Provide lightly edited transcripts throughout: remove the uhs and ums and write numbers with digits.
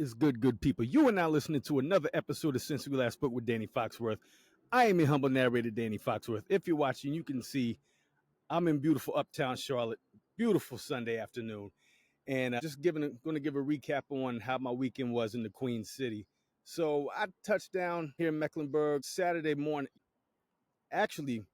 is good people? You are now listening to another episode of Since We Last Spoke with Danny Foxworth. I am your humble narrator, Danny Foxworth. If you're watching, you can see I'm in beautiful uptown Charlotte. Beautiful Sunday afternoon. And going to give a recap on how my weekend was in the Queen City. So I touched down here in Mecklenburg Saturday morning. Actually,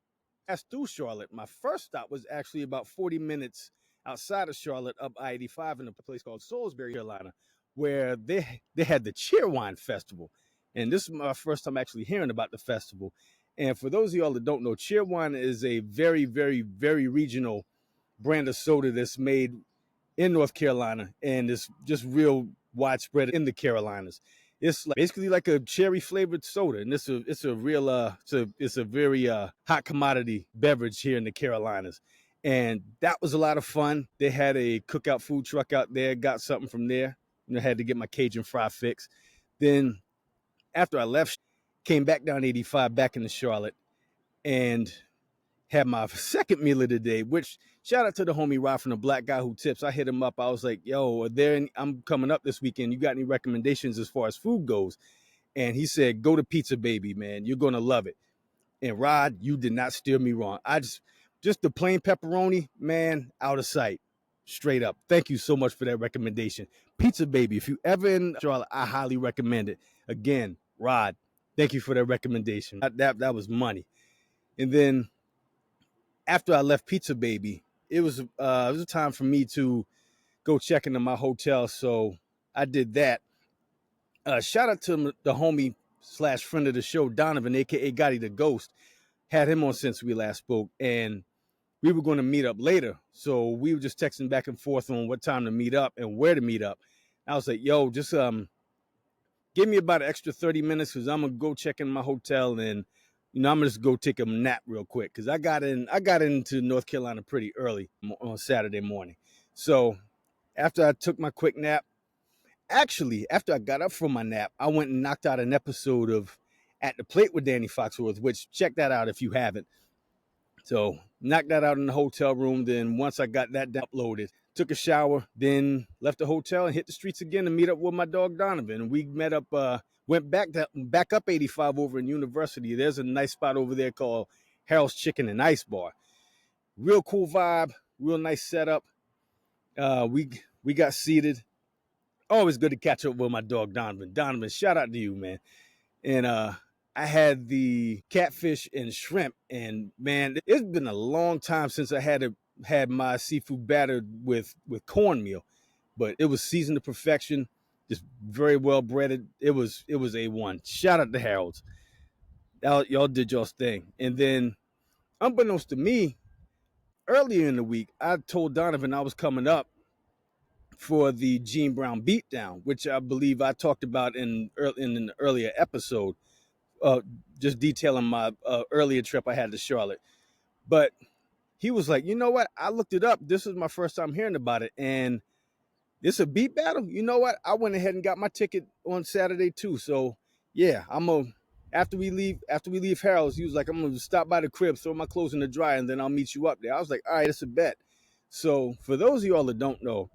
passed through Charlotte. My first stop was actually about 40 minutes outside of Charlotte, up I-85 in a place called Salisbury, Carolina, where they had the Cheerwine Festival. And this is my first time actually hearing about the festival. And for those of y'all that don't know, Cheerwine is a very, very, very regional brand of soda that's made in North Carolina and is just real widespread in the Carolinas. It's basically like a cherry flavored soda, and it's a very hot commodity beverage here in the Carolinas. And that was a lot of fun. They had a cookout food truck out there. Got something from there. Had to get my Cajun fry fix. Then after I left, came back down 85 back into Charlotte, and had my second meal of the day, which shout out to the homie Rod from the Black Guy Who Tips. I hit him up. I was like, yo, I'm coming up this weekend. You got any recommendations as far as food goes? And he said, go to Pizza Baby, man. You're going to love it. And Rod, you did not steer me wrong. Just the plain pepperoni, man, out of sight. Straight up. Thank you so much for that recommendation. Pizza Baby, if you ever in Charlotte, I highly recommend it. Again, Rod, thank you for that recommendation. That was money. And then after I left Pizza Baby, it was a time for me to go check into my hotel. So I did that. Shout out to the homie / friend of the show, Donovan, a.k.a. Gotti the Ghost. Had him on Since We Last Spoke. And we were going to meet up later. So we were just texting back and forth on what time to meet up and where to meet up. I was like, yo, just give me about an extra 30 minutes because I'm going to go check in my hotel and I'm gonna just go take a nap real quick because I got into North Carolina pretty early on Saturday morning. So after I took my quick nap, actually after I got up from my nap, I went and knocked out an episode of At the Plate with Danny Foxworth, which check that out if you haven't. So knocked that out in the hotel room. Then once I got that uploaded, took a shower, then left the hotel and hit the streets again to meet up with my dog Donovan. And we met up. Went back up 85 over in University. There's a nice spot over there called Harold's Chicken and Ice Bar. Real cool vibe, real nice setup. We got seated. Always good to catch up with my dog Donovan. Donovan, shout out to you, man. And I had the catfish and shrimp, and man, it's been a long time since I had my seafood battered with cornmeal, but it was seasoned to perfection. Just very well breaded. It was A1. Shout out to Harold's. Y'all did y'all's thing. And then, unbeknownst to me, earlier in the week, I told Donovan I was coming up for the Gene Brown Beatdown, which I believe I talked about in an earlier episode, just detailing my earlier trip I had to Charlotte. But he was like, you know what? I looked it up. This is my first time hearing about it, and this a beat battle? You know what? I went ahead and got my ticket on Saturday too. So yeah, after we leave Harold's, he was like, I'm gonna stop by the crib, throw my clothes in the dryer, and then I'll meet you up there. I was like, all right, it's a bet. So for those of y'all that don't know,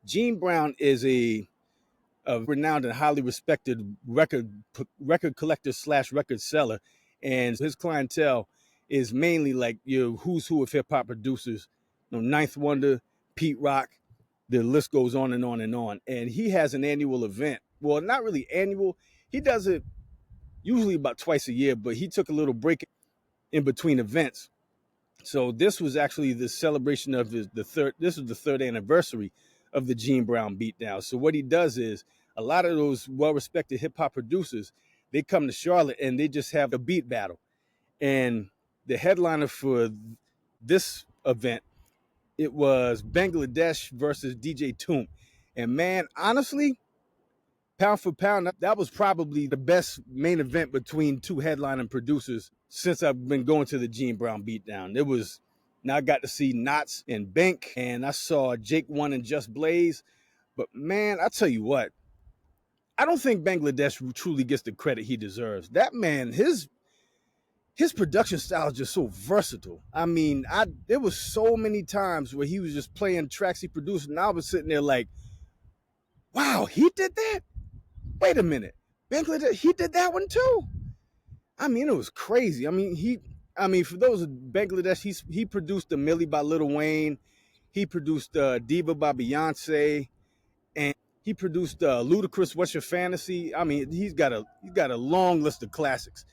Gene Brown is a renowned and highly respected record collector / record seller, and his clientele is mainly like your who's who of hip hop producers, Ninth Wonder, Pete Rock. The list goes on and on and on. And he has an annual event. Well, not really annual. He does it usually about twice a year, but he took a little break in between events. So this was actually the celebration of the third anniversary of the Gene Brown Beatdown. So what he does is a lot of those well-respected hip-hop producers, they come to Charlotte and they just have a beat battle. And the headliner for this event, it was Bangladesh versus DJ Toomp. And man, honestly, pound for pound, that was probably the best main event between two headlining producers since I've been going to the Gene Brown Beatdown. Now I got to see Knots and Bank, and I saw Jake One and Just Blaze. But man, I tell you what, I don't think Bangladesh truly gets the credit he deserves. That man, his production style is just so versatile. I mean, there was so many times where he was just playing tracks he produced, and I was sitting there like, wow, he did that? Wait a minute. Bangladesh, he did that one too. I mean, it was crazy. I mean, for those of Bangladesh, he produced the Millie by Lil Wayne. He produced Diva by Beyonce, and he produced Ludacris. What's Your Fantasy? I mean, he's got a long list of classics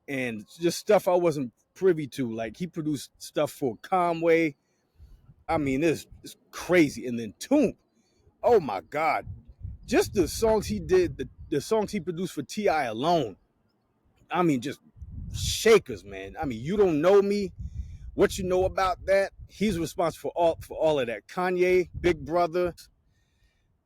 and just stuff I wasn't privy to. Like he produced stuff for Conway. I mean, it's crazy. And then Toomp. Oh my God, just the songs he did, the songs he produced for Ti alone. I mean, just shakers, man. I mean, You Don't Know Me. What you know about that? He's responsible for all of that. Kanye, Big Brother.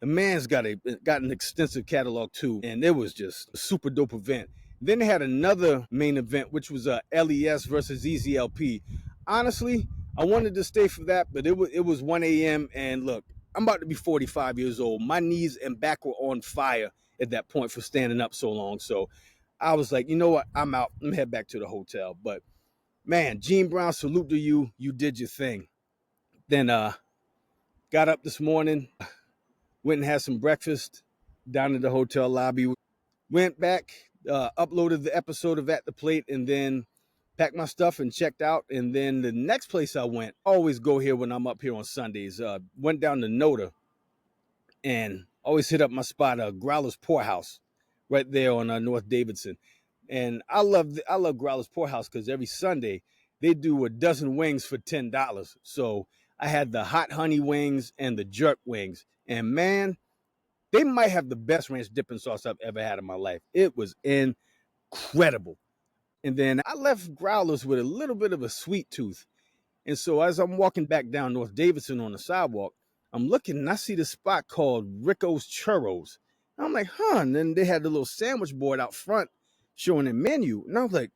The man's got an extensive catalog too, and it was just a super dope event. Then they had another main event, which was LES versus EZLP. Honestly, I wanted to stay for that, but it was 1 a.m. and look, I'm about to be 45 years old. My knees and back were on fire at that point for standing up so long. So I was like, you know what? I'm out. Let me head back to the hotel. But man, Gene Brown, salute to you. You did your thing. Then got up this morning, went and had some breakfast down in the hotel lobby. Went back, uploaded the episode of At the Plate, and then packed my stuff and checked out. And then the next place I went, always go here when I'm up here on Sundays. Went down to Noda and always hit up my spot, Growler's Poorhouse, right there on North Davidson. And I love Growler's Poorhouse because every Sunday they do a dozen wings for $10. So I had the hot honey wings and the jerk wings, and man, they might have the best ranch dipping sauce I've ever had in my life. It was incredible. And then I left Growlers with a little bit of a sweet tooth. And so as I'm walking back down North Davidson on the sidewalk, I'm looking and I see this spot called Rico's Churros. And I'm like, huh. And then they had the little sandwich board out front showing the menu. And I was like,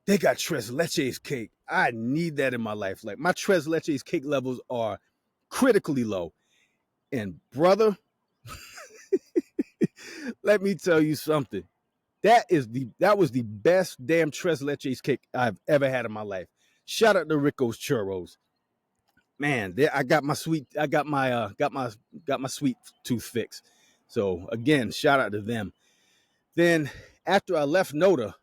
they got tres leches cake. I need that in my life. Like my tres leches cake levels are critically low. And brother, let me tell you something. That was the best damn tres leches cake I've ever had in my life. Shout out to Rico's Churros. Man, I got my sweet tooth fix. So again, shout out to them. Then after I left Noda,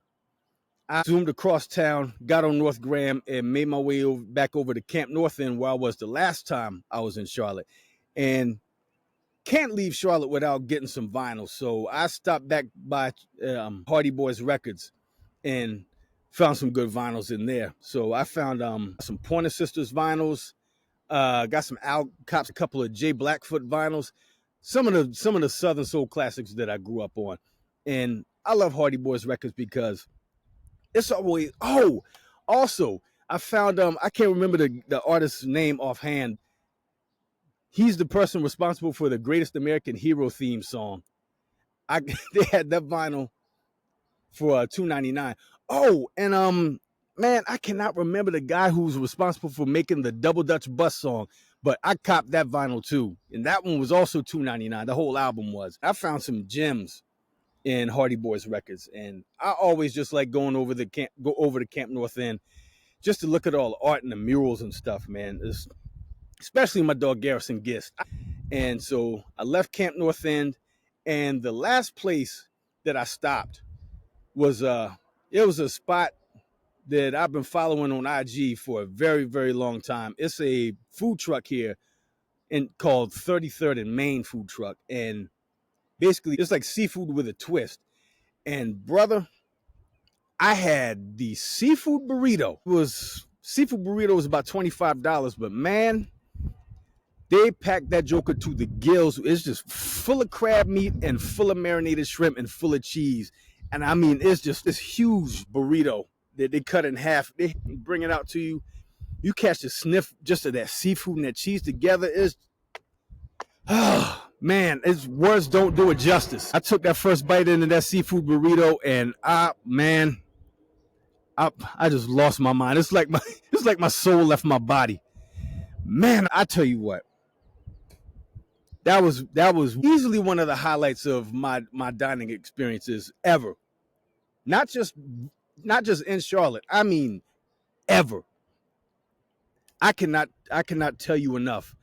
I zoomed across town, got on North Graham, and made my way back over to Camp North End, where I was the last time I was in Charlotte. And can't leave Charlotte without getting some vinyl. So I stopped back by Hardy Boys Records and found some good vinyls in there. So I found some Pointer Sisters vinyls, got some Al Cops, a couple of Jay Blackfoot vinyls, some of the Southern Soul classics that I grew up on. And I love Hardy Boys Records because it's always, also I found I can't remember the artist's name offhand. He's the person responsible for the Greatest American Hero theme song. They had that vinyl for $2.99. Oh, and man, I cannot remember the guy who's responsible for making the Double Dutch Bus song, but I copped that vinyl too, and that one was also $2.99. The whole album was. I found some gems in Hardy Boys Records, and I always just like go over to Camp North End just to look at all the art and the murals and stuff, man. Especially my dog Garrison Gist. And so I left Camp North End, and the last place that I stopped was it was a spot that I've been following on IG for a very, very long time. It's a food truck here called 33rd and Main Food Truck. And basically it's like seafood with a twist. And brother, I had the seafood burrito. Seafood burrito was about $25, but man, they packed that joker to the gills. It's just full of crab meat and full of marinated shrimp and full of cheese. And I mean, it's just this huge burrito that they cut in half. They bring it out to you. You catch the sniff just of that seafood and that cheese together. Man, words don't do it justice. I took that first bite into that seafood burrito, and I just lost my mind. It's like my soul left my body. Man, I tell you what. That was easily one of the highlights of my dining experiences ever. Not just in Charlotte. I mean, ever. I cannot tell you enough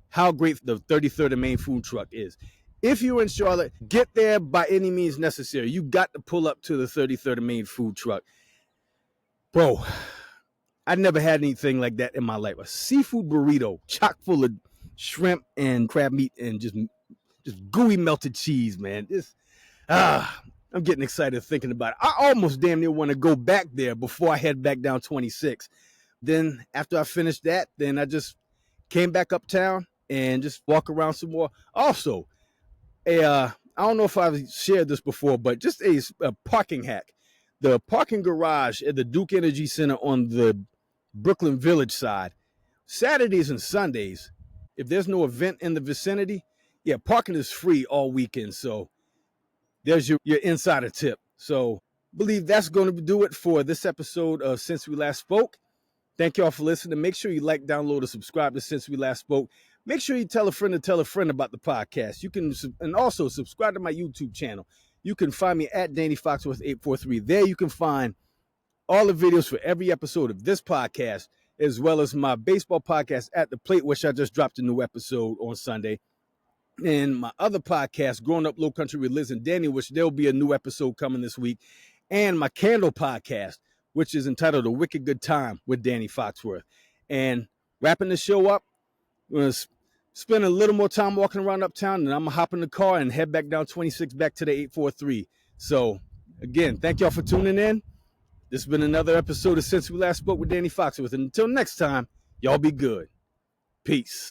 how great the 33rd and Main food truck is. If you're in Charlotte, get there by any means necessary. You got to pull up to the 33rd and Main food truck. Bro, I never had anything like that in my life. A seafood burrito, chock full of shrimp and crab meat and just gooey melted cheese, man. I'm getting excited thinking about it. I almost damn near want to go back there before I head back down 26. Then after I finished that, then I just came back uptown and just walk around some more. Also, I don't know if I've shared this before, but just a parking hack. The parking garage at the Duke Energy Center on the Brooklyn Village side, Saturdays and Sundays, if there's no event in the vicinity, yeah, parking is free all weekend. So there's your insider tip. So I believe that's going to do it for this episode of Since We Last Spoke. Thank you all for listening. Make sure you like, download, and subscribe to Since We Last Spoke. Make sure you tell a friend about the podcast. You can, and also subscribe to my YouTube channel. You can find me at Danny Foxworth 843. There you can find all the videos for every episode of this podcast, as well as my baseball podcast At the Plate, which I just dropped a new episode on Sunday. And my other podcast, Growing Up Low Country with Liz and Danny, which there'll be a new episode coming this week. And my Candle podcast, which is entitled A Wicked Good Time with Danny Foxworth. And wrapping the show up, I'm going to spend a little more time walking around uptown, and I'm going to hop in the car and head back down 26 back to the 843. So, again, thank y'all for tuning in. This has been another episode of Since We Last Spoke with Danny Foxworth. And until next time, y'all be good. Peace.